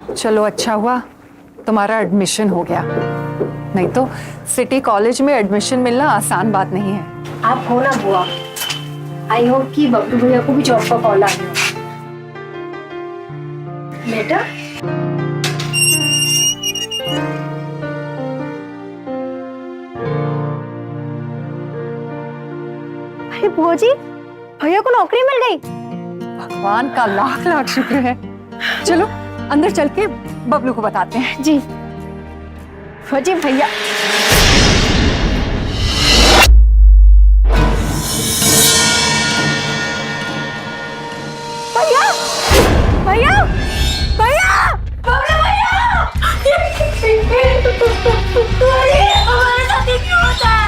चलो अच्छा हुआ तुम्हारा एडमिशन हो गया, नहीं तो सिटी कॉलेज में एडमिशन मिलना आसान बात नहीं है। आप हो ना बुआ। आई होप कि बब्लू भैया को भी जॉब का कॉल आ गया। बेटा अरे बुआ जी, भैया को नौकरी मिल गई। भगवान का लाख लाख शुक्र है। चलो अंदर चल के बबलू को बताते हैं। जी बुआ जी, भैया भैया भैया बबलू भैया हमारे साथ ये क्यों होता है?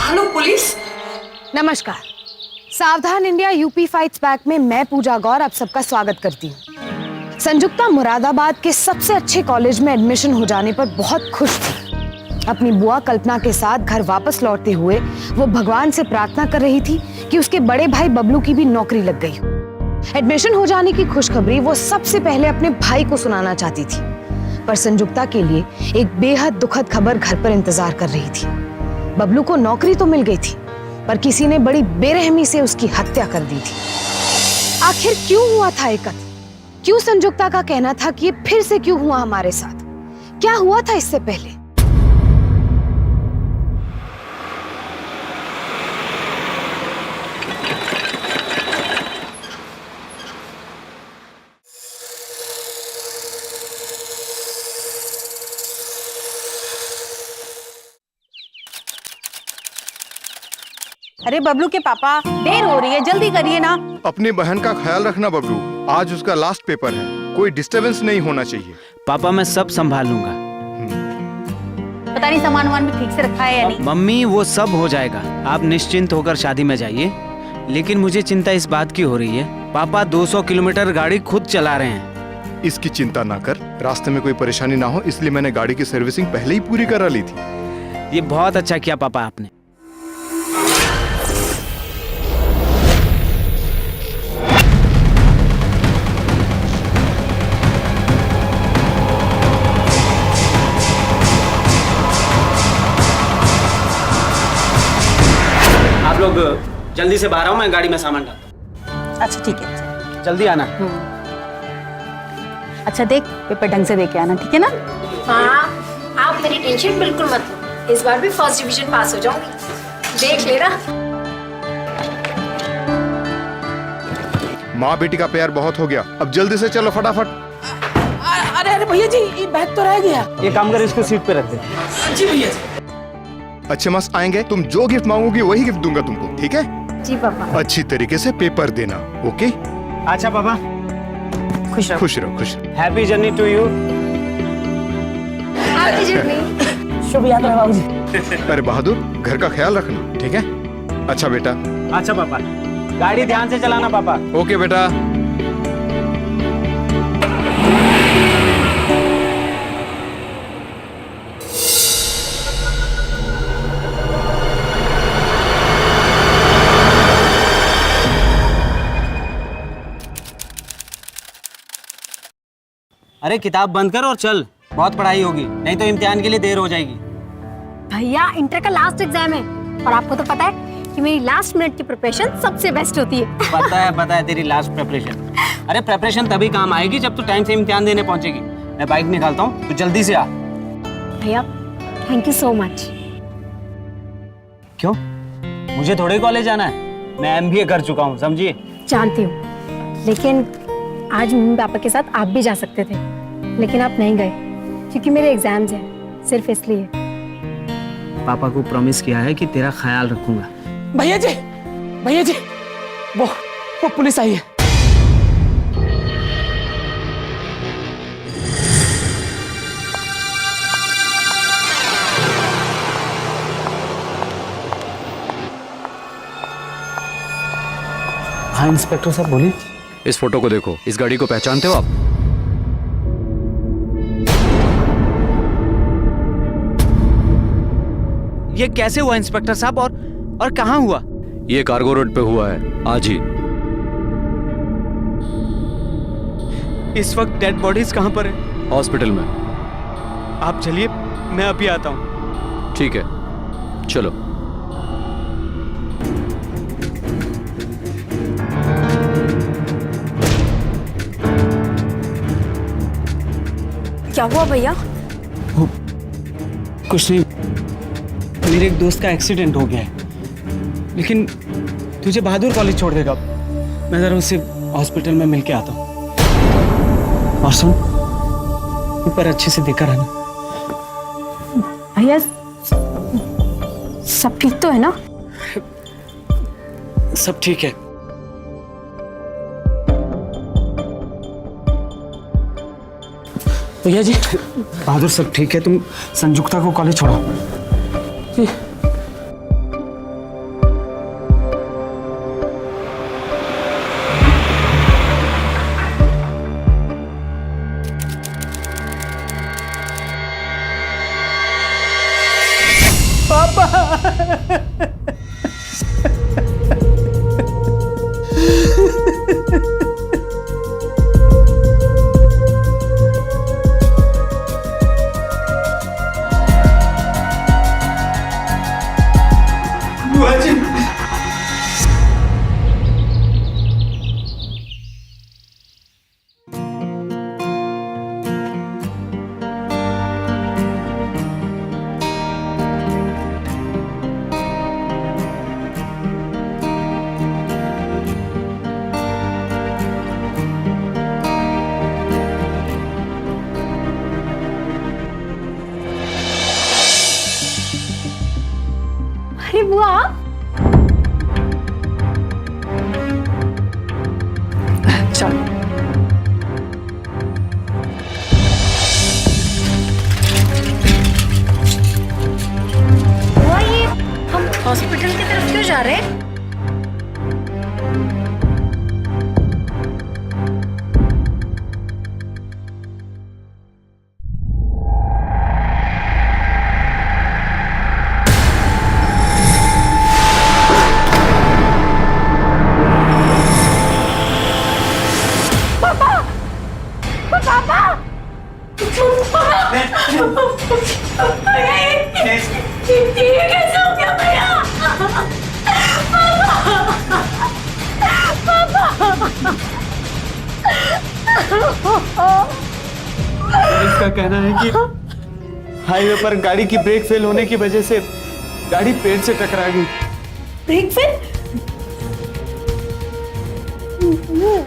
Hello police. नमस्कार, सावधान इंडिया यूपी फाइट्स बैक में मैं पूजा गौर आप सबका स्वागत करती हूँ। संजुक्ता मुरादाबाद के सबसे अच्छे कॉलेज में एडमिशन हो जाने पर बहुत खुश थी। अपनी बुआ कल्पना के साथ घर वापस लौटते हुए वो भगवान से प्रार्थना कर रही थी कि उसके बड़े भाई बबलू की भी नौकरी लग गई। एडमिशन हो जाने की खुशखबरी वो सबसे पहले अपने भाई को सुनाना चाहती थी, पर संजुक्ता के लिए एक बेहद दुखद खबर घर पर इंतजार कर रही थी। बबलू को नौकरी तो मिल गई थी, पर किसी ने बड़ी बेरहमी से उसकी हत्या कर दी थी। आखिर क्यों हुआ था ये कत्ल? क्यों संजुक्ता का कहना था कि ये फिर से क्यों हुआ हमारे साथ? क्या हुआ था इससे पहले? अरे बबलू के पापा, देर हो रही है, जल्दी करिए ना। अपनी बहन का ख्याल रखना बबलू, आज उसका लास्ट पेपर है, कोई डिस्टरबेंस नहीं होना चाहिए। पापा मैं सब संभाल लूंगा। पता नहीं सामान वामान भी ठीक से रखा है या नहीं। मम्मी वो सब हो जाएगा, आप निश्चिंत होकर शादी में जाइए। लेकिन मुझे चिंता इस बात की हो रही है, पापा 200 किलोमीटर गाड़ी खुद चला रहे हैं। इसकी चिंता ना कर, रास्ते में कोई परेशानी ना हो इसलिए मैंने गाड़ी की सर्विसिंग पहले ही पूरी करा ली थी। ये बहुत अच्छा किया पापा आपने। आप लोग जल्दी से बाहर आओ, मैं गाड़ी में सामान डालता हूं। अच्छा ठीक है, जल्दी आना। अच्छा देख, पेपर ढंग से दे के आना, ठीक है ना? हाँ, आप मेरी टेंशन बिल्कुल मत लो, इस बार भी फर्स्ट डिवीजन पास हो जाऊंगी, देख लेना। माँ बेटी का प्यार बहुत हो गया, अब जल्दी से चलो फटाफट। अरे अरे भैया जी, ये बैग तो रह गया। ये काम कर, इसको सीट पे रख दे। जी भैया जी। अच्छे मस्त आएंगे, तुम जो गिफ्ट मांगोगी वही गिफ्ट दूंगा तुमको, ठीक है? जी पापा। अच्छी तरीके से पेपर देना, ओके? अच्छा पापा, खुश रहो। खुश रहो, खुश रहो। Happy journey to you. आपकी जितनी शुभ यात्रा बाबूजी। अरे बहादुर, घर का ख्याल रखना, ठीक है? अच्छा बेटा। अच्छा पापा, गाड़ी ध्यान से चलाना पापा। ओके बेटा। अरे किताब बंद कर और चल, बहुत पढ़ाई होगी, नहीं तो इम्तिहान के लिए देर हो जाएगी। भैया, इंटर का लास्ट एग्जाम है और आपको तो पता है कि मेरी लास्ट मिनट की प्रिपरेशन सबसे बेस्ट होती है। पता है तेरी लास्ट प्रेपरेशन। अरे प्रेपरेशन तभी काम आएगी जब तू टाइम से इम्तिहान देने पहुंचेगी। मैं बाइक निकालता हूँ, तू जल्दी से आ। भैया थैंक यू सो मच। क्यों? मुझे थोड़े कॉलेज जाना है, मैं MBA कर चुका हूँ, समझिए। जानती हूँ, लेकिन आज मम्मी पापा के साथ आप भी जा सकते थे, लेकिन आप नहीं गए क्योंकि मेरे एग्जाम्स हैं, सिर्फ इसलिए। पापा को प्रॉमिस किया है कि तेरा ख्याल रखूंगा। भैया जी, वो पुलिस आई है। हाँ इंस्पेक्टर साहब बोलिए। इस फोटो को देखो, इस गाड़ी को पहचानते हो आप? ये कैसे हुआ इंस्पेक्टर साहब, और कहाँ हुआ? ये कार्गो रोड पे हुआ है आज ही। इस वक्त डेड बॉडीज कहाँ पर है? हॉस्पिटल में। आप चलिए, मैं अभी आता हूँ। ठीक है, चलो। क्या हुआ भैया? कुछ नहीं, मेरे एक दोस्त का एक्सीडेंट हो गया है, लेकिन तुझे बहादुर कॉलेज छोड़ देगा। मैं जरा उसे हॉस्पिटल में मिल के आता हूँ। और सुन, ऊपर अच्छे से देखकर रहना। भैया सब ठीक तो है ना? सब ठीक है। भैया जी, बहादुर सब ठीक है। तुम संजुक्ता को कॉलेज छोड़ो। अरे बुआ, चल। बुआ ये हम हॉस्पिटल की तरफ क्यों जा रहे हैं? पुलिस का कहना है कि हाईवे पर गाड़ी की ब्रेक फेल होने की वजह से गाड़ी पेड़ से टकरा गई। Brake fail?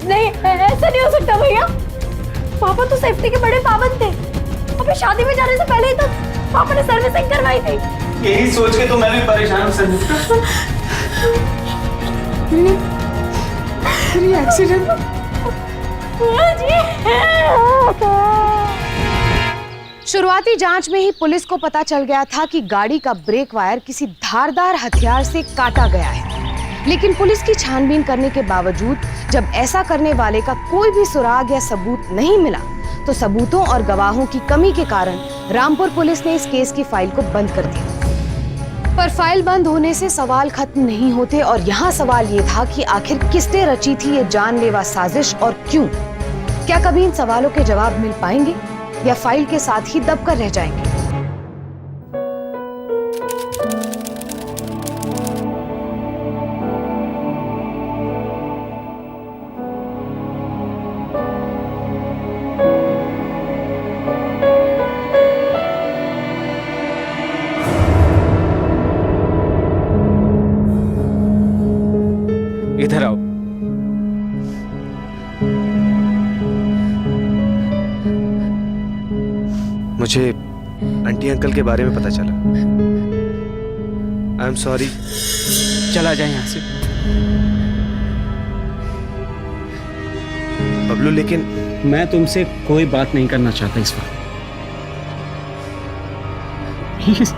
नहीं, ऐसा नहीं हो सकता भैया। पापा तो सेफ्टी के बड़े पाबंद थे। अबे शादी में जाने से पहले ही तो पापा ने सर्विसिंग करवाई थी। यही सोच के तो मैं भी परेशान हूँ संजुक्ता। एक्सीडेंट। शुरुआती जांच में ही पुलिस को पता चल गया था कि गाड़ी का ब्रेक वायर किसी धारदार हथियार से काटा गया है। लेकिन पुलिस की छानबीन करने के बावजूद जब ऐसा करने वाले का कोई भी सुराग या सबूत नहीं मिला, तो सबूतों और गवाहों की कमी के कारण रामपुर पुलिस ने इस केस की फाइल को बंद कर दिया। पर फाइल बंद होने से सवाल खत्म नहीं होते और यहाँ सवाल ये था कि आखिर किसने रची थी ये जानलेवा साजिश और क्यों? क्या कभी इन सवालों के जवाब मिल पाएंगे या फाइल के साथ ही दबकर रह जाएंगे? इधर आओ। मुझे आंटी अंकल के बारे में पता चला। I am sorry. चला जाए यहाँ से। बबलू, लेकिन मैं तुमसे कोई बात नहीं करना चाहता इस बार। प्लीज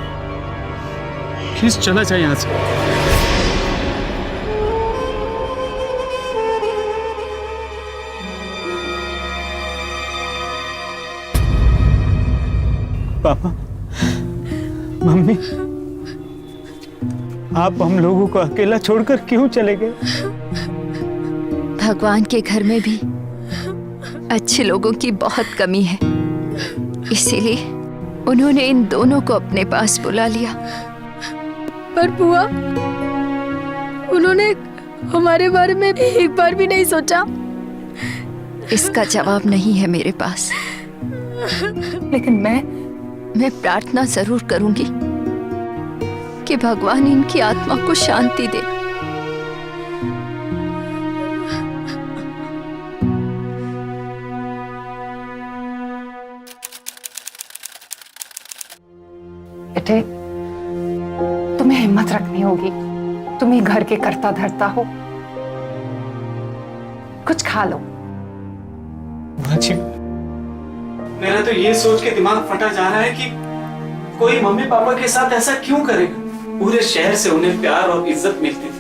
प्लीज चला जाए यहाँ से। पापा, मम्मी, आप हम लोगों को अकेला छोड़कर क्यों चले गए? भगवान के घर में भी अच्छे लोगों की बहुत कमी है। इसीलिए उन्होंने इन दोनों को अपने पास बुला लिया। पर बुआ, उन्होंने हमारे बारे में एक बार भी नहीं सोचा। इसका जवाब नहीं है मेरे पास, लेकिन मैं प्रार्थना जरूर करूंगी कि भगवान इनकी आत्मा को शांति दे। बेटे, तुम्हें हिम्मत रखनी होगी। तुम ही घर के करता धरता हो। कुछ खा लो। जी, मेरा तो ये सोच के दिमाग फटा जा रहा है कि कोई मम्मी पापा के साथ ऐसा क्यों करेगा। पूरे शहर से उन्हें प्यार और इज्जत मिलती थी,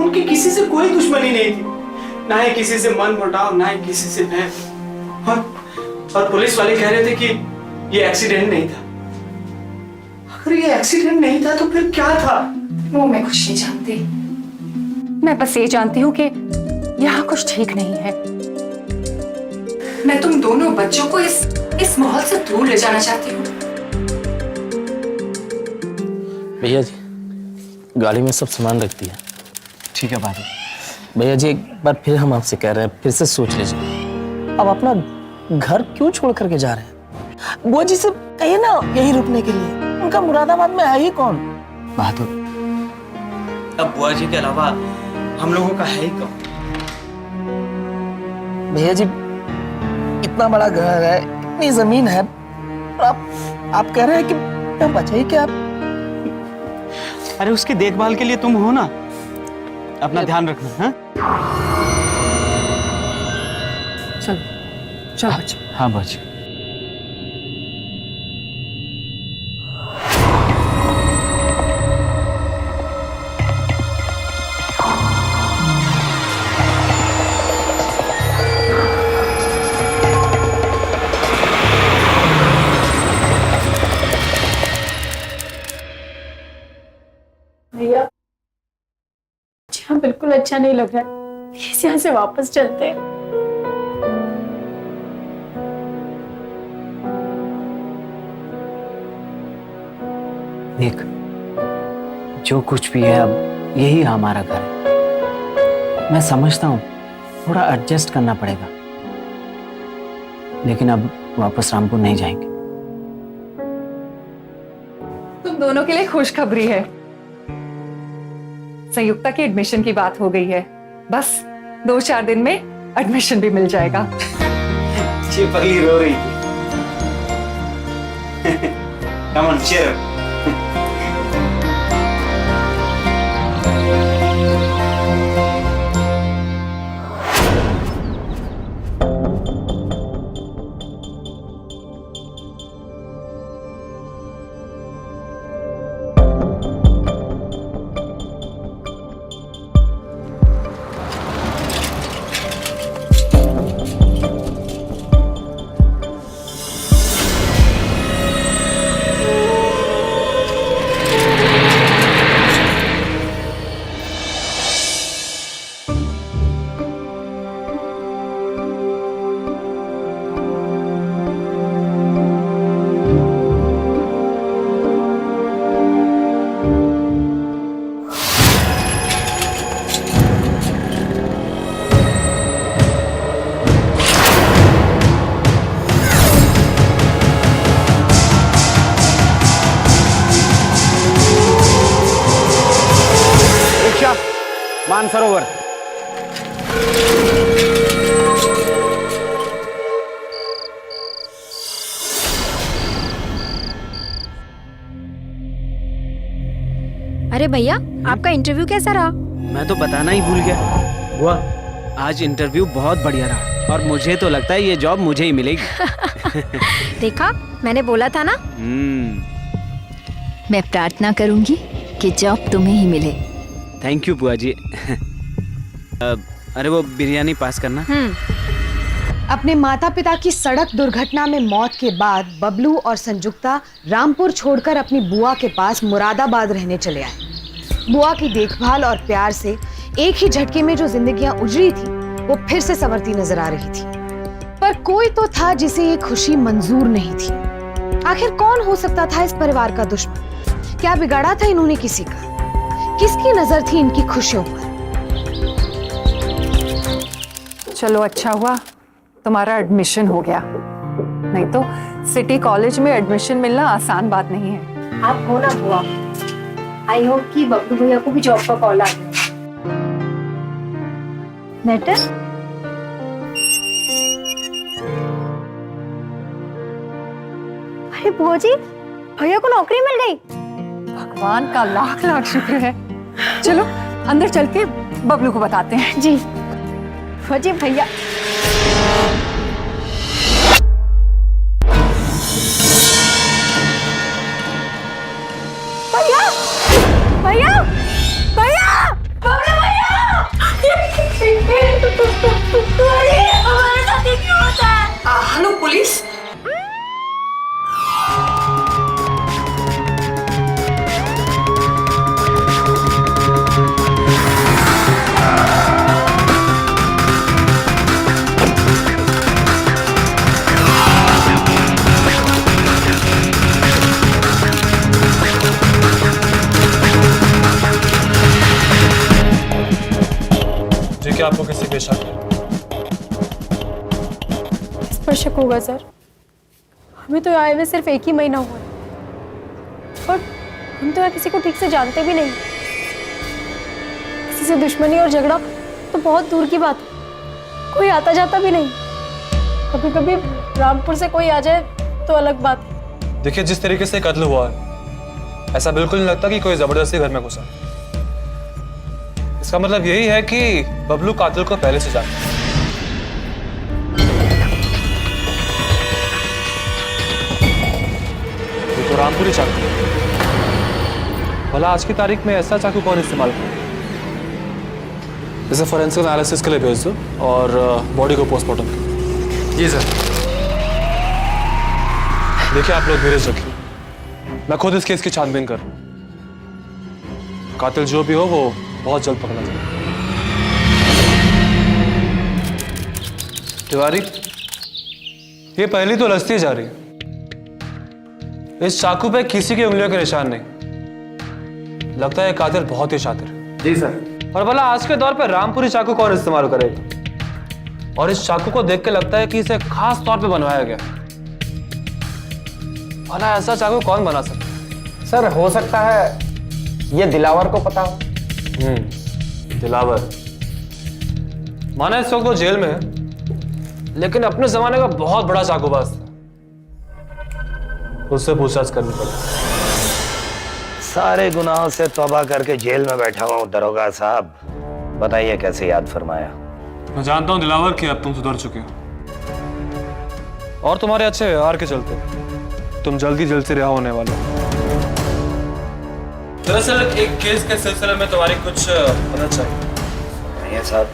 उनकी किसी से कोई दुश्मनी नहीं थी, ना ही किसी से मन मुटाव, ना ही किसी से भय। और पुलिस वाले कह रहे थे कि ये एक्सीडेंट नहीं था। अगर ये एक्सीडेंट नहीं था तो फिर क्या था? वो मैं कुछ नहीं जानती। मैं बस ये जानती हूँ कि यहाँ कुछ ठीक नहीं है। मैं तुम दोनों बच्चों को इस माहौल से दूर ले जाना चाहती हूँ। भैया जी, गाड़ी में सब सामान रख दिया। ठीक है बाबू। भैया जी, एक बार फिर हम आपसे कह रहे हैं, फिर से सोच लीजिए। अब अपना घर क्यों छोड़ करके जा रहे हैं? बुआ जी से कहिए ना यही रुकने के लिए। उनका मुरादाबाद में है ही कौन? बहादुर, अब बुआ जी के अलावा हम लोगों का है ही कौन? भैया जी, इतना बड़ा घर है, इतनी जमीन है, और आप कह रहे हैं कि मैं बचाइए क्या? अरे उसकी देखभाल के लिए तुम हो ना, अपना ध्यान रखना। हाँ चलो चलो बच्चों। हाँ बच्चे। भैया, यहाँ बिल्कुल अच्छा नहीं लग रहा है। इस यहाँ से वापस चलते हैं। देख, जो कुछ भी है अब यही हमारा घर है। मैं समझता हूँ थोड़ा एडजस्ट करना पड़ेगा, लेकिन अब वापस रामपुर नहीं जाएंगे। तुम दोनों के लिए खुशखबरी है। संयुक्ता की एडमिशन की बात हो गई है। बस 2-4 दिन में एडमिशन भी मिल जाएगा। पगली रो रही थी। Come on, cheer up. Mansarovar. अरे भैया, आपका इंटरव्यू कैसा रहा? मैं तो बताना ही भूल गया। बुआ, आज इंटरव्यू बहुत बढ़िया रहा और मुझे तो लगता है ये जॉब मुझे ही मिलेगी। देखा, मैंने बोला था ना। मैं प्रार्थना करूंगी कि जॉब तुम्हें ही मिले। थैंक यू बुआ जी। अरे वो बिरयानी पास करना। अपने माता पिता की सड़क दुर्घटना में मौत के बाद बबलू और संजुक्ता रामपुर छोड़कर अपनी बुआ के पास मुरादाबाद रहने चले आए। बुआ की देखभाल और प्यार से एक ही झटके में जो जिंदगियां उजड़ी थी वो फिर से संवरती नजर आ रही थी। पर कोई तो था जिसे ये खुशी मंजूर नहीं थी। आखिर कौन हो सकता था इस परिवार का दुश्मन? क्या बिगाड़ा था इन्होंने किसी का? किसकी नजर थी इनकी खुशियों पर? चलो अच्छा हुआ तुम्हारा एडमिशन हो गया, नहीं तो सिटी कॉलेज में एडमिशन मिलना आसान बात नहीं है। आप हो ना बुआ, आई होप कि बबलू भैया को भी जॉब का कॉल आ गया। लेटर? अरे बुआ जी, भैया को नौकरी मिल गई। भगवान का लाख लाख शुक्र है। चलो अंदर चल के बबलू को बताते हैं। जी बुआ जी, भैया भैया भैया भैया बबलू भैया, अरे हमारे साथ ये क्यों होता है? Hello police. क्या आपको किसी पे शक है? इस पर शक होगा सर। हमें तो आए हुए सिर्फ 1 ही महीना हुआ है और हम तो यहाँ किसी को ठीक से जानते भी नहीं। किसी से दुश्मनी और झगड़ा तो बहुत दूर की बात है, कोई आता जाता भी नहीं। कभी कभी रामपुर से कोई आ जाए तो अलग बात है। देखिए, जिस तरीके से कत्ल हुआ है, ऐसा बिल्कुल नहीं लगता कि कोई जबरदस्ती घर में घुसा। इसका मतलब यही है कि बबलू कातिल को पहले से जानता है। ये तो रामपुरी चाकू है। भला आज की तारीख में ऐसा चाकू कौन इस्तेमाल करे? इसे फोरेंसिक एनालिसिस के लिए भेज दो और बॉडी को पोस्टमार्टम करो। जी सर। देखिए, आप लोग धीरज रखिए, मैं खुद इस केस की छानबीन कर रहा हूं। कातिल जो भी हो वो बहुत जल्द पकड़ा जाए। तिवारी, ये पहली तो लस्ती जा रही है। इस चाकू पे किसी की उंगलियों के निशान नहीं। लगता है कातिल बहुत ही शातिर है। जी सर। और भला आज के दौर पे रामपुरी चाकू कौन इस्तेमाल करेगा? और इस चाकू को देख के लगता है कि इसे खास तौर पे बनवाया गया। भला ऐसा चाकू कौन बना सकता है? सर, हो सकता है ये दिलावर को पता हो। दिलावर माना इस वक्त वो जेल में है, लेकिन अपने जमाने का बहुत बड़ा चाकूबाज था। उससे पूछताछ करनी पड़ेगी। सारे गुनाहों से तौबा करके जेल में बैठा हुआ हूँ दरोगा साहब, बताइए कैसे याद फरमाया? मैं जानता हूँ दिलावर कि अब तुम सुधर चुके हो और तुम्हारे अच्छे व्यवहार के चलते तुम जल्दी जेल से रिहा होने वाले हो। दरअसल एक केस के सिलसिले में तुम्हारी कुछ मदद चाहिए। साहब,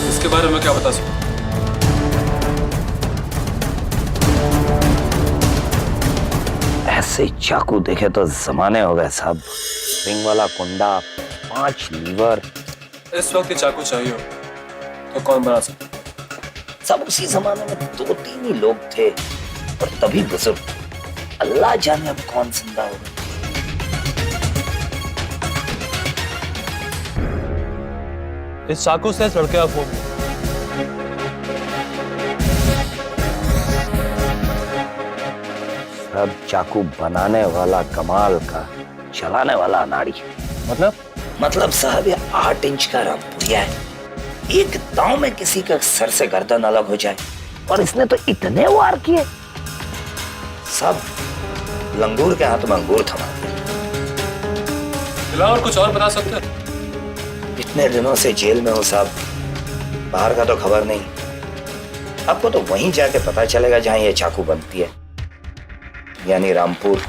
इसके बारे में क्या बता सकते? ऐसे चाकू देखे तो जमाने हो गए साहब। रिंग वाला कुंडा, 5 लीवर। इस वक्त ये चाकू चाहिए तो कौन बना सकता? सब उसी जमाने में 2-3 ही लोग थे और तभी बुजुर्ग। अल्लाह जाने अब कौन जिंदा होगा। इस चाकू से लड़के आप हो। सब चाकू बनाने वाला कमाल का, चलाने वाला अनाड़ी। मतलब साहब, ये 8 इंच का रामपुरिया है। एक दांव में किसी का सर से गर्दन अलग हो जाए, और इसने तो इतने वार किए, सब लंगूर के हाथ में अंगूर थमा दिला। और कुछ और बता सकते हैं? इतने दिनों से जेल में हो साहब, बाहर का तो खबर नहीं। आपको तो वहीं जाके पता चलेगा जहां ये चाकू बनती है, यानी रामपुर।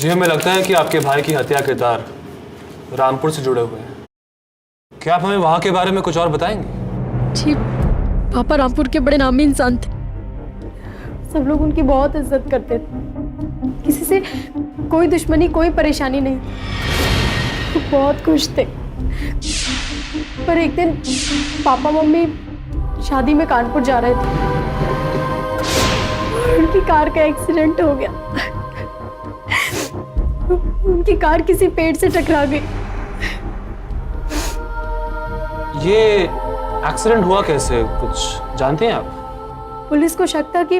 जी हमें लगता है कि आपके भाई की हत्या के तार रामपुर से जुड़े हुए हैं। क्या आप हमें वहां के बारे में कुछ और बताएंगे? जी, पापा रामपुर के बड़े नामी इंसान थे। सब लोग उनकी बहुत इज्जत करते थे। किसी से कोई दुश्मनी, कोई परेशानी नहीं। वो बहुत खुश थे। पर एक दिन पापा मम्मी शादी में कानपुर जा रहे थे। उनकी कार का एक्सीडेंट हो गया। उनकी कार किसी पेड़ से टकरा गई। ये एक्सीडेंट हुआ कैसे, कुछ जानते हैं आप? पुलिस को शक था कि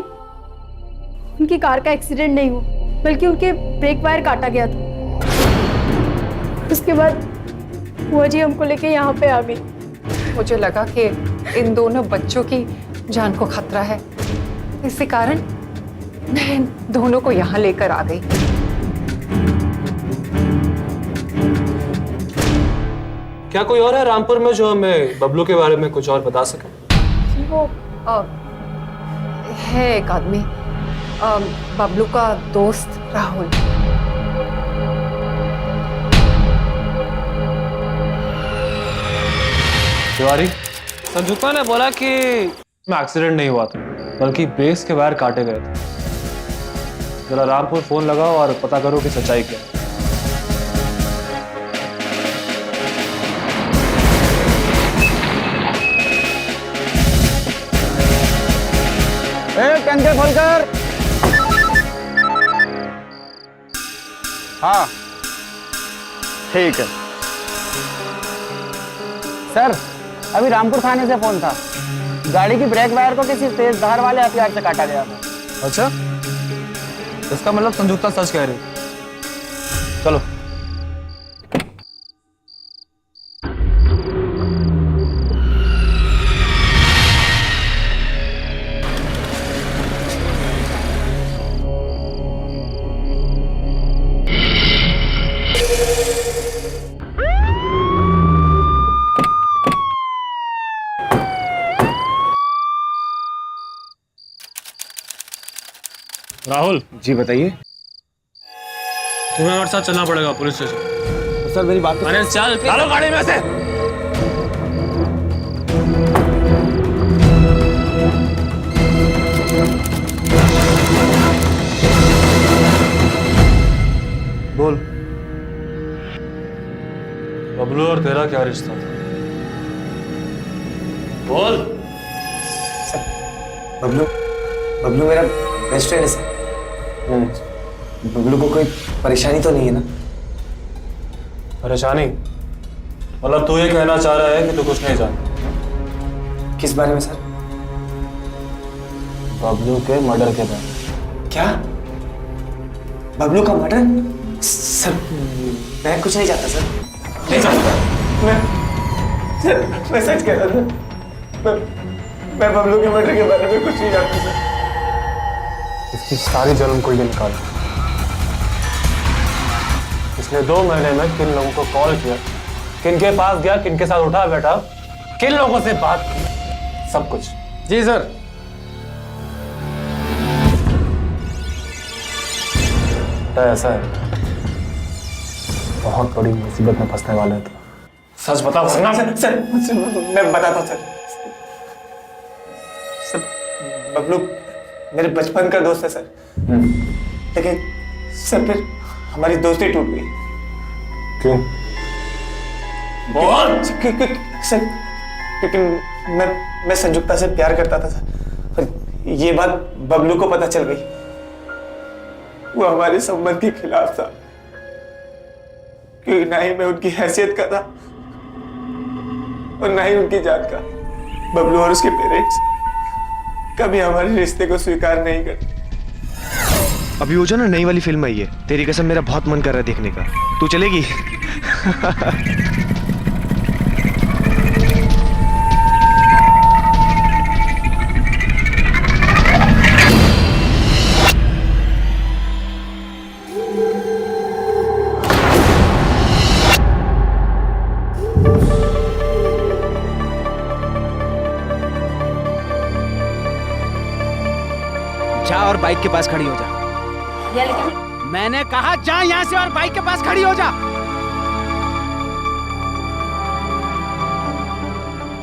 उनकी कार का एक्सीडेंट नहीं हुआ, बल्कि उनके ब्रेक वायर काटा गया था। उसके बाद बुआ जी हमको लेके यहाँ पे आ गई। मुझे लगा कि इन दोनों बच्चों की जान को खतरा है, इसी कारण मैं इन दोनों को यहाँ लेकर आ गई। क्या कोई और है रामपुर में जो हमें बबलू के बारे में कुछ और बता सके? वो है एक आदमी, बबलू का दोस्त राहुल। तिवारी, संजुक्ता ने बोला कि एक्सीडेंट नहीं हुआ था, बल्कि ब्रेक्स के वायर काटे गए थे। जरा रामपुर फोन लगाओ और पता करो कि सच्चाई क्या है। टंके खोलकर। हाँ ठीक है सर, अभी रामपुर थाने से फोन था। गाड़ी की ब्रेक वायर को किसी तेज धार वाले हथियार से काटा गया था। अच्छा, इसका मतलब संजुक्ता सच कह रही। चलो। राहुल जी बताइए। तुम्हें हमारे साथ चलना पड़ेगा पुलिस स्टेशन। सर मेरी बात तो अरे चल, डालो गाड़ी में से। बोल, बबलू और तेरा क्या रिश्ता था? बोल। बबलू मेरा बेस्ट फ्रेंड है सर। बबलू को कोई परेशानी तो नहीं है ना? परेशानी मतलब तू ये कहना चाह रहा है कि तू कुछ नहीं जानता? किस बारे में सर? बबलू के मर्डर के बारे में। क्या? बबलू का मर्डर? सर मैं कुछ नहीं जानता सर। नहीं जानता। मैं सच कह रहा था। मैं बबलू के मर्डर के बारे में कुछ नहीं जानता सर। इसकी सारी जन्म कुंडली निकालो। इसने 2 महीने में किन लोगों को कॉल किया, किनके पास गया, किनके साथ उठा बैठा, किन लोगों से बात की, सब कुछ। जी सर। ऐसा है, बहुत बड़ी मुसीबत में फंसने वाले हैं। तो सच बताओ। सर मैं बताता सर। बबलू मेरे बचपन का दोस्त है सर। लेकिन सर फिर हमारी दोस्ती टूट गई। क्यों? बोल। सर क्योंकि मैं संजुक्ता से प्यार करता था सर, और ये बात बबलू को पता चल गई। वो हमारे संबंध के खिलाफ था, क्योंकि ना ही मैं उनकी हैसियत का था और ना ही उनकी जात का। बबलू और उसके पेरेंट्स कभी हमारे रिश्ते को स्वीकार नहीं करते। अभी वो जो ना नई वाली फिल्म आई है, तेरी कसम मेरा बहुत मन कर रहा है देखने का। तू चलेगी? जा और बाइक के पास खड़ी हो जा। लेकिन मैंने कहा जा यहाँ से और बाइक के पास खड़ी हो जा।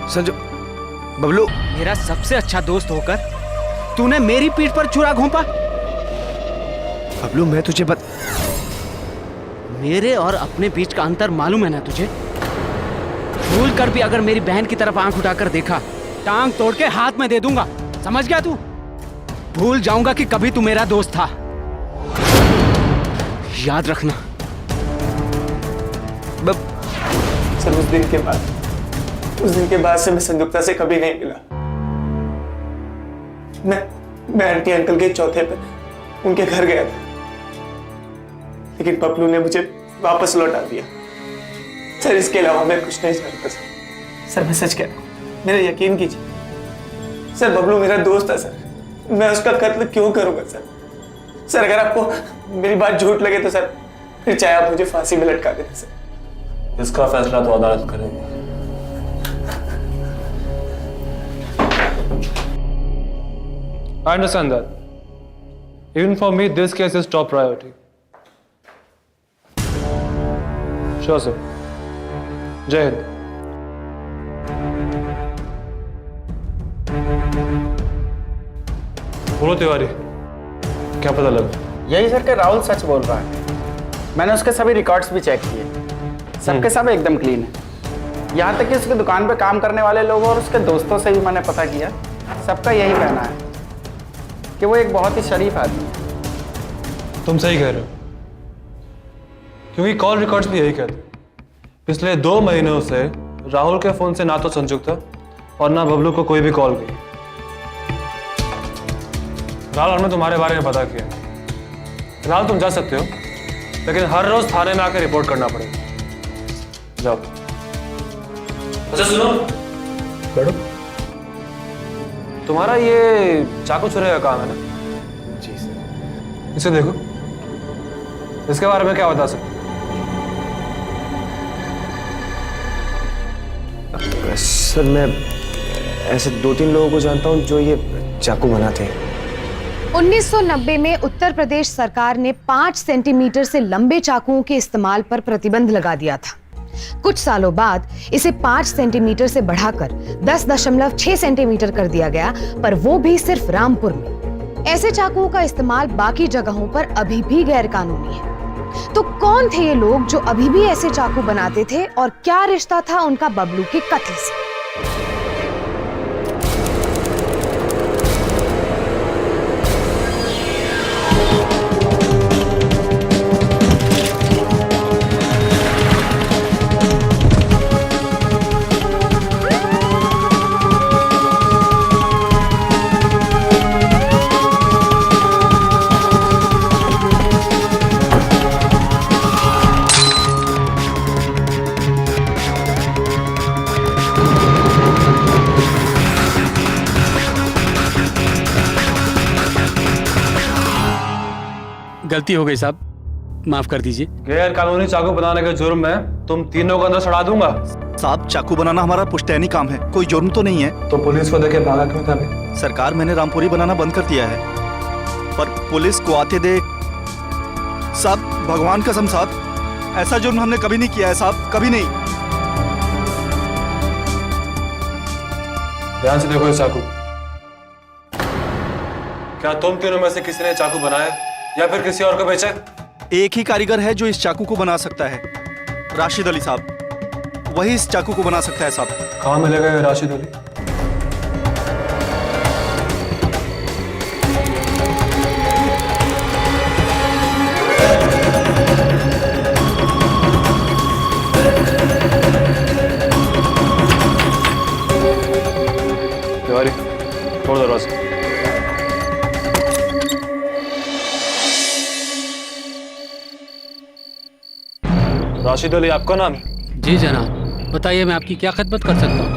संजू, बबलू, मेरा सबसे अच्छा दोस्त होकर तूने मेरी पीठ पर छुरा घोंपा। बबलू मैं तुझे मेरे और अपने बीच का अंतर मालूम है ना तुझे? भूल कर भी अगर मेरी बहन की तरफ आंख उठाकर देखा, टांग तोड़ के हाथ में दे दूंगा। समझ गया तू? भूल जाऊंगा कि कभी तू मेरा दोस्त था। याद रखना। सर उस दिन के बाद से मैं संयुक्ता से कभी नहीं मिला। मैं आंटी अंकल के चौथे पर उनके घर गया था, लेकिन पपलू ने मुझे वापस लौटा दिया। सर इसके अलावा मैं कुछ नहीं जानता सर मैं सच कह रहा हूं, मेरा यकीन कीजिए। सर बबलू मेरा दोस्त है सर, मैं उसका कत्ल क्यों करूंगा सर? सर अगर आपको मेरी बात झूठ लगे तो सर फिर चाहे आप मुझे फांसी में लटका देना सर। इसका फैसला तो अदालत करेगी। I understand that. Even for me, this case is top priority. Sure, sir. जय हिंद। बोलो तिवारी, क्या पता लगा? यही सर कि राहुल सच बोल रहा है। मैंने उसके सभी रिकॉर्ड्स भी चेक किए, सबके सब एकदम क्लीन है। यहाँ तक कि उसकी दुकान पे काम करने वाले लोगों और उसके दोस्तों से भी मैंने पता किया, सबका यही कहना है कि वो एक बहुत ही शरीफ आदमी है। तुम सही कह रहे हो, क्योंकि कॉल रिकॉर्ड्स भी यही कहते हैं। पिछले 2 महीनों से राहुल के फोन से ना तो संयुक्ता और ना बबलू को कोई भी कॉल की। राहुल, हमने तुम्हारे बारे में पता किया। राहुल तुम जा सकते हो, लेकिन हर रोज थाने में आकर रिपोर्ट करना पड़ेगा। जाओ। अच्छा सुनो, बैठो। तुम्हारा ये चाकू छुरे का काम है ना? जी सर। इसे देखो, इसके बारे में क्या बता सकते? सर मैं ऐसे 2-3 लोगों को जानता हूँ जो ये चाकू बनाते हैं। 1990 में उत्तर प्रदेश सरकार ने 5 सेंटीमीटर से लंबे चाकुओं के इस्तेमाल पर प्रतिबंध लगा दिया था। कुछ सालों बाद इसे 5 सेंटीमीटर से बढ़ाकर 10.6 सेंटीमीटर कर दिया गया, पर वो भी सिर्फ रामपुर में। ऐसे चाकुओं का इस्तेमाल बाकी जगहों पर अभी भी गैरकानूनी है। तो कौन थे ये लोग जो अभी भी ऐसे चाकू बनाते थे और क्या रिश्ता था उनका बबलू के कत्ल से? गलती हो गई साहब, माफ कर दीजिए। गैर कानूनी चाकू बनाने के जुर्म में तुम तीनों को अंदर सड़ा दूंगा। साहब चाकू बनाना हमारा पुश्तैनी काम है, कोई जुर्म तो नहीं है। तो पुलिस को देखे भागा क्यों था? सरकार मैंने रामपुरी बनाना बंद कर दिया है, पर पुलिस को आते देख साहब, भगवान कसम साहब, ऐसा जुर्म हमने कभी नहीं किया है साहब, कभी नहीं। ध्यान से देखो ये चाकू। क्या तुम तीनों में से किसी ने चाकू बनाया या फिर किसी और को बेचा? एक ही कारीगर है जो इस चाकू को बना सकता है, राशिद अली साहब। वही इस चाकू को बना सकता है साहब। कहाँ मिलेगा ये राशिद अली? तिवारी, छोड़ दरवाजा। राशिद अली आपका नाम है? जी जनाब, बताइए मैं आपकी क्या खिदमत कर सकता हूँ?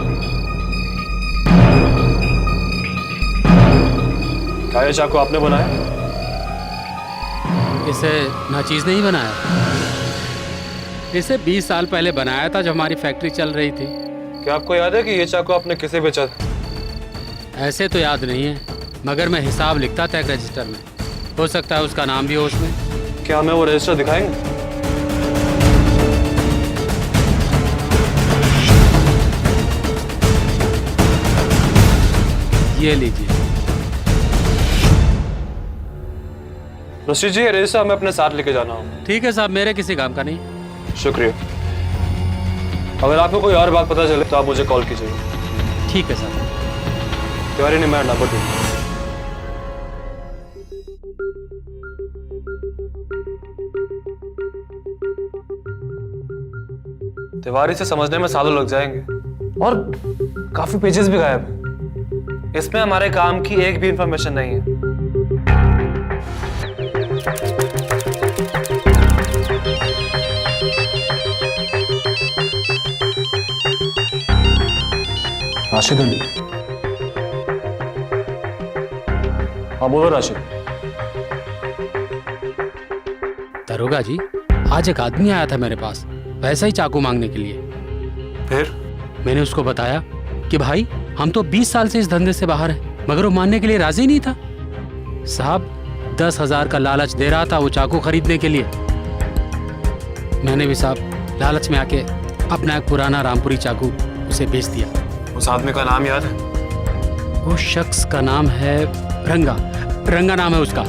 क्या ये चाकू आपने बनाया? इसे नाचीज नहीं बनाया, इसे 20 साल पहले बनाया था जब हमारी फैक्ट्री चल रही थी। क्या आपको याद है कि ये चाकू आपने किसे बेचा था? ऐसे तो याद नहीं है, मगर मैं हिसाब लिखता था एक रजिस्टर में। हो सकता है उसका नाम भी हो उसमें। क्या हमें वो रजिस्टर दिखाएंगे? ये लीजिए। रशीद जी, ये रजिस्टर हमें अपने साथ लेके जाना होगा। ठीक है साहब, मेरे किसी काम का नहीं। शुक्रिया। अगर आपको कोई और बात पता चले तो आप मुझे कॉल कीजिएगा। ठीक है साहब। तिवारी ने मेरा नंबर दिया। तिवारी से समझने में सालों लग जाएंगे और काफी पेजेस भी गायब हैं। इसमें हमारे काम की एक भी इंफॉर्मेशन नहीं है। राशिद अली। हाँ बोलो राशिद। दरोगा जी, आज एक आदमी आया था मेरे पास, वैसा ही चाकू मांगने के लिए। फिर मैंने उसको बताया कि भाई हम तो 20 साल से इस धंधे से बाहर हैं, मगर वो मानने के लिए राजी नहीं था। साहब 10,000 का लालच दे रहा था वो चाकू खरीदने के लिए। मैंने भी साहब लालच में आके अपना एक पुराना रामपुरी चाकू उसे बेच दिया। उस आदमी का नाम याद है? वो शख्स का नाम है रंगा। रंगा नाम है उसका।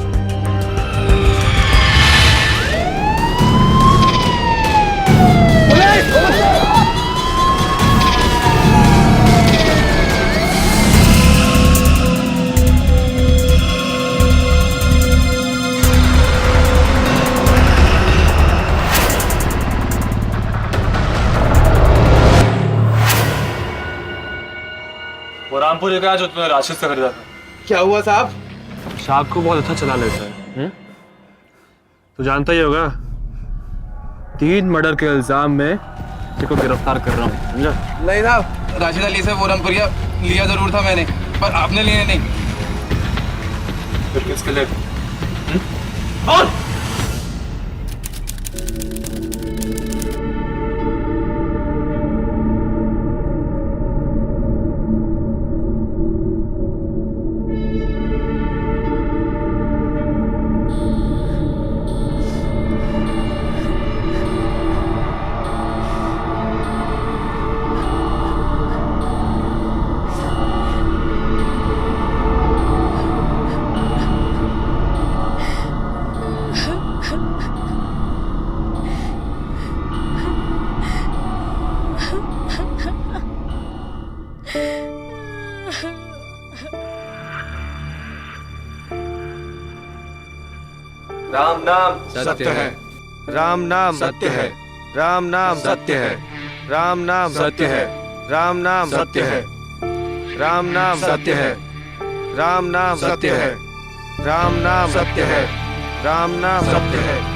वो रामपुरी का जो तुमने राशिद से खरीदा था। क्या हुआ साहब? शाप को बहुत अच्छा चला लेता है। तो जानता ही होगा 3 मर्डर के इल्जाम में को गिरफ्तार कर रहा हूँ, समझा? नहीं साहब, राशिद अली से वो रामपुरिया लिया जरूर था मैंने, पर आपने लिए नहीं। फिर किसके लिए? और राम नाम सत्य है। राम नाम सत्य है। राम नाम सत्य है। राम नाम सत्य है। राम नाम सत्य है। राम नाम सत्य है। राम नाम सत्य है। राम नाम सत्य है। राम नाम सत्य है।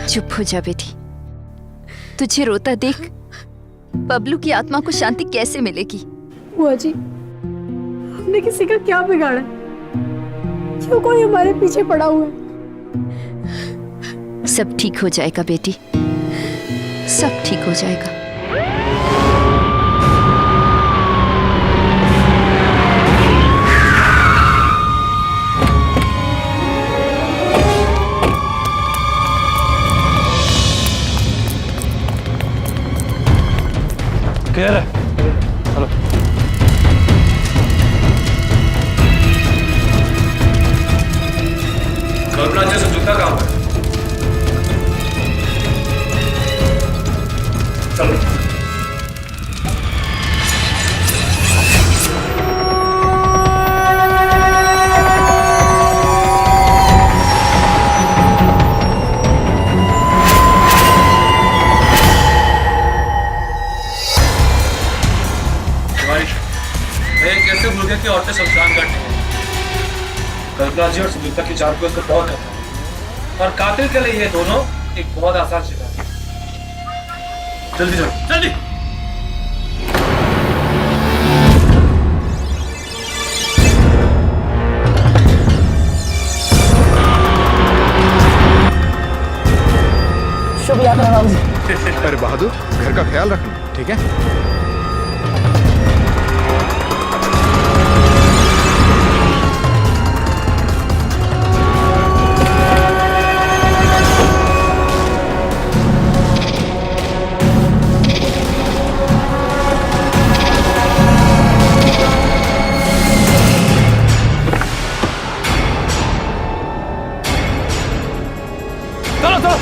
चुप हो जा बेटी। तुझे रोता देख बबलू की आत्मा को शांति कैसे मिलेगी? बुआ जी, हमने किसी का क्या बिगाड़ा? क्यों कोई हमारे पीछे पड़ा हुआ है? सब ठीक हो जाएगा बेटी, सब ठीक हो जाएगा। क्लियर है? चलो। कल्पना जी से जुटना काम है। चलो। कैसे भूल गए कि औरतें शमशान घाट नहीं? कल्पना जी और सुनीता की जान को इसको बहुत खतरा है और कातिल के लिए ये दोनों एक बहुत आसान शिकार है। जल्दी चलो, जल्दी। को भी याद रखना बाबूजी। अरे बहादुर, घर का ख्याल रखना, ठीक है? चलो चलो।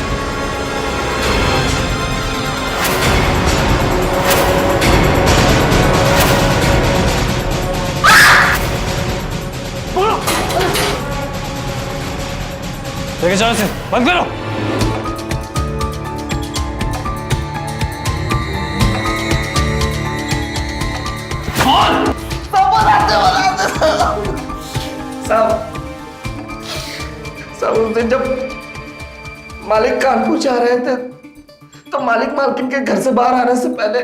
लेके चलो इसे, बंद करो। साहब उस दिन जब मालिक कानपुर जा रहे थे तो मालिक मालकिन के घर से बाहर आने से पहले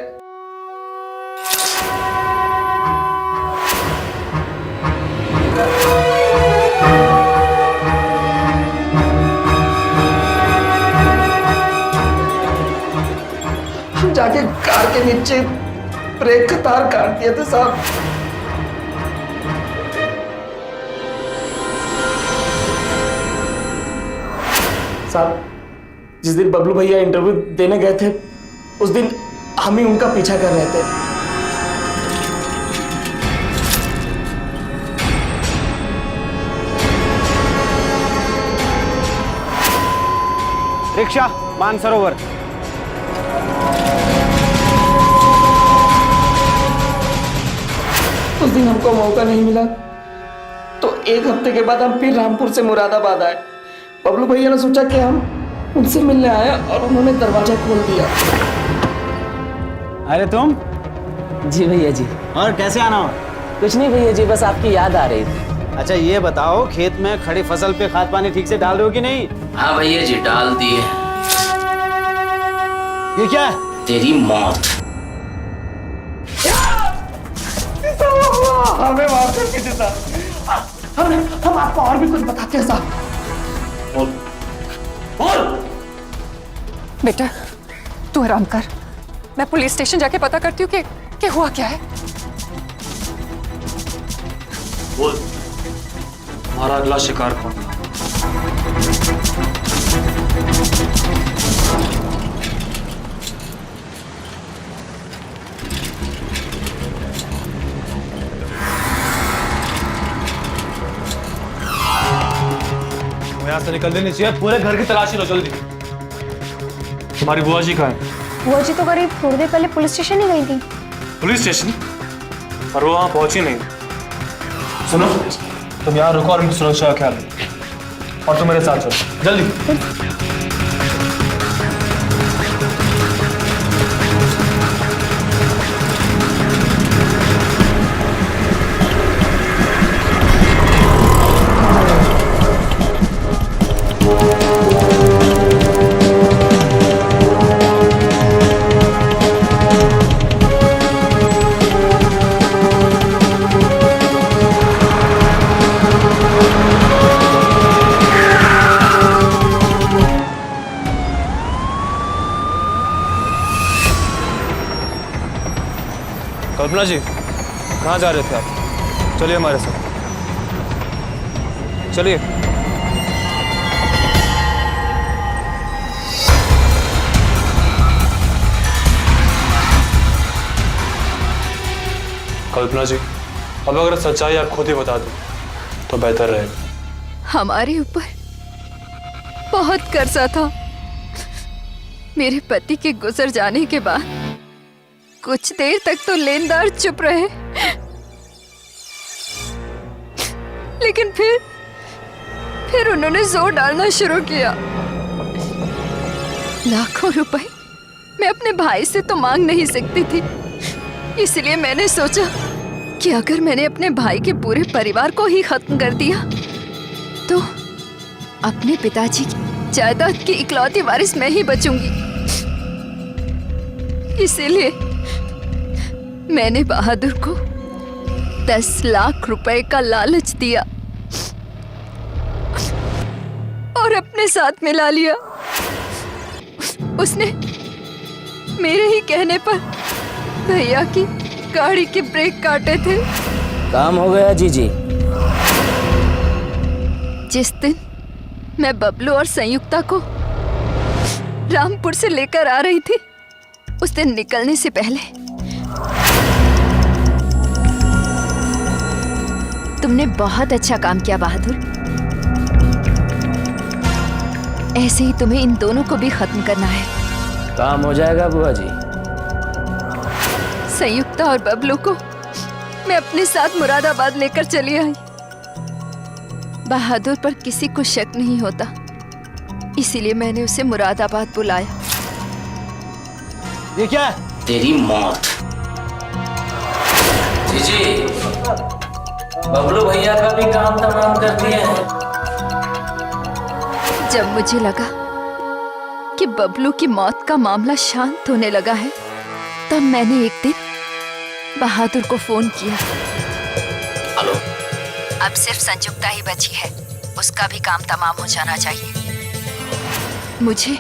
हम जाके कार के नीचे ब्रेक का तार काट दिए थे साहब। साहब जिस दिन बबलू भैया इंटरव्यू देने गए थे उस दिन हम ही उनका पीछा कर रहे थे। रिक्शा मानसरोवर। उस दिन हमको मौका नहीं मिला तो एक हफ्ते के बाद हम फिर रामपुर से मुरादाबाद आए। बबलू भैया ने सोचा कि हम उनसे मिलने आए और उन्होंने दरवाजा खोल दिया। अरे तुम? जी भैया जी। और कैसे आना हो? कुछ नहीं भैया जी, बस आपकी याद आ रही थी। अच्छा ये बताओ, खेत में खड़ी फसल पे खाद पानी ठीक से डाल रहे हो कि नहीं? हाँ भैया जी, डाल दिए। ये क्या है? तेरी मौत। हमें माफ कर दीजिए साहब, हम आपको और भी कुछ बताते हैं साहब। बोल। बेटा तू आराम कर, मैं पुलिस स्टेशन जाके पता करती हूँ कि हुआ क्या है। बोल, हमारा अगला शिकार कौन था? यहाँ से निकल देनी चाहिए, पूरे घर की तलाशी लो जल्दी। तुम्हारी बुआ जी कहाँ है? बुआ जी तो करीब थोड़ी देर पहले पुलिस स्टेशन ही गई थी। Police station? पर वो वहाँ पहुंची नहीं। सुनो, तुम यहाँ रुको और मेरी सुरक्षा का ख्याल रखो। और तुम मेरे साथ चलो जल्दी। कल्पना जी, कहाँ जा रहे थे आप? चलिए हमारे साथ, चलिए। कल्पना जी, अब अगर सच्चाई आप खुद ही बता दो तो बेहतर रहेगा। हमारे ऊपर बहुत कर्जा था। मेरे पति के गुजर जाने के बाद कुछ देर तक तो लेनदार चुप रहे, लेकिन फिर उन्होंने जोर डालना शुरू किया। लाखों रुपए मैं अपने भाई से तो मांग नहीं सकती थी, इसलिए मैंने सोचा कि अगर मैंने अपने भाई के पूरे परिवार को ही खत्म कर दिया तो अपने पिताजी की जायदाद की इकलौती वारिस मैं ही बचूंगी। इसीलिए मैंने बहादुर को 10 लाख रुपए का लालच दिया और अपने साथ मिला लिया। उसने मेरे ही कहने पर भैया की गाड़ी के ब्रेक काटे थे। काम हो गया जीजी। जिस दिन मैं बबलू और संयुक्ता को रामपुर से लेकर आ रही थी, उस दिन निकलने से पहले तुमने बहुत अच्छा काम किया बहादुर। ऐसे ही तुम्हें इन दोनों को भी खत्म करना है। काम हो जाएगा बुआ जी। संयुक्ता और बबलू को मैं अपने साथ मुरादाबाद लेकर चली आई। बहादुर पर किसी को शक नहीं होता, इसीलिए मैंने उसे मुरादाबाद बुलाया। ये क्या है? तेरी मौत। जीजी, बबलू भैया का भी काम तमाम कर दिए हैं। जब मुझे लगा कि बबलू की मौत का मामला शांत होने लगा है, तब मैंने एक दिन बहादुर को फोन किया। हेलो। अब सिर्फ संयुक्ता ही बची है, उसका भी काम तमाम हो जाना चाहिए। मुझे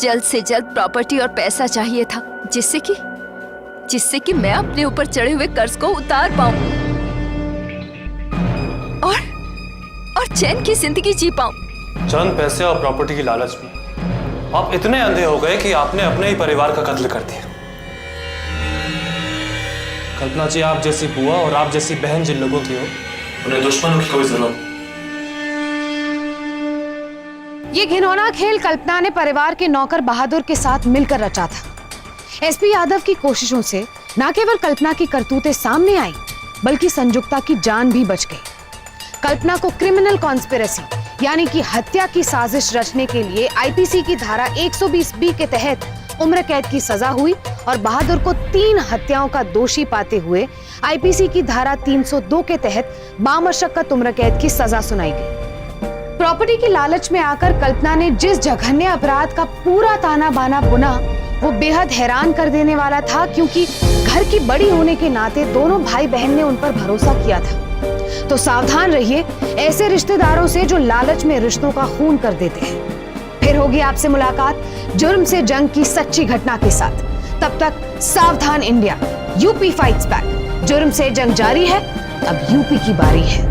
जल्द से जल्द प्रॉपर्टी और पैसा चाहिए था, जिससे कि मैं अपने ऊपर चढ़े हुए कर्ज को उतार पाऊं और चैन की जिंदगी जी पाऊं। चंद पैसे और प्रॉपर्टी की लालच में आप इतने अंधे हो गए कि आपने अपने ही परिवार का कत्ल कर दिया। कल्पना जी, आप जैसी बुआ और आप जैसी बहन जिन लोगों की हो, उन्हें दुश्मनों की कोई जरूरत नहीं। ये घिनौना खेल कल्पना ने परिवार के नौकर बहादुर के साथ मिलकर रचा था। एसपी यादव की कोशिशों से न केवल कल्पना की करतूतें सामने आई, बल्कि संयुक्ता की जान भी बच गई। कल्पना को क्रिमिनल कॉन्स्पिरेसी यानी कि हत्या की साजिश रचने के लिए आईपीसी की धारा 120B के तहत उम्र कैद की सजा हुई और बहादुर को 3 हत्याओं का दोषी पाते हुए आईपीसी की धारा 302 के तहत बामशक्कत उम्र कैद की सजा सुनाई गई। प्रॉपर्टी की लालच में आकर कल्पना ने जिस जघन्य अपराध का पूरा ताना बाना बुना, वो बेहद हैरान कर देने वाला था, क्योंकि घर की बड़ी होने के नाते दोनों भाई बहन ने उन पर भरोसा किया था। तो सावधान रहिए ऐसे रिश्तेदारों से जो लालच में रिश्तों का खून कर देते हैं। फिर होगी आपसे मुलाकात जुर्म से जंग की सच्ची घटना के साथ। तब तक सावधान इंडिया, यूपी फाइट्स बैक। जुर्म से जंग जारी है, अब यूपी की बारी है।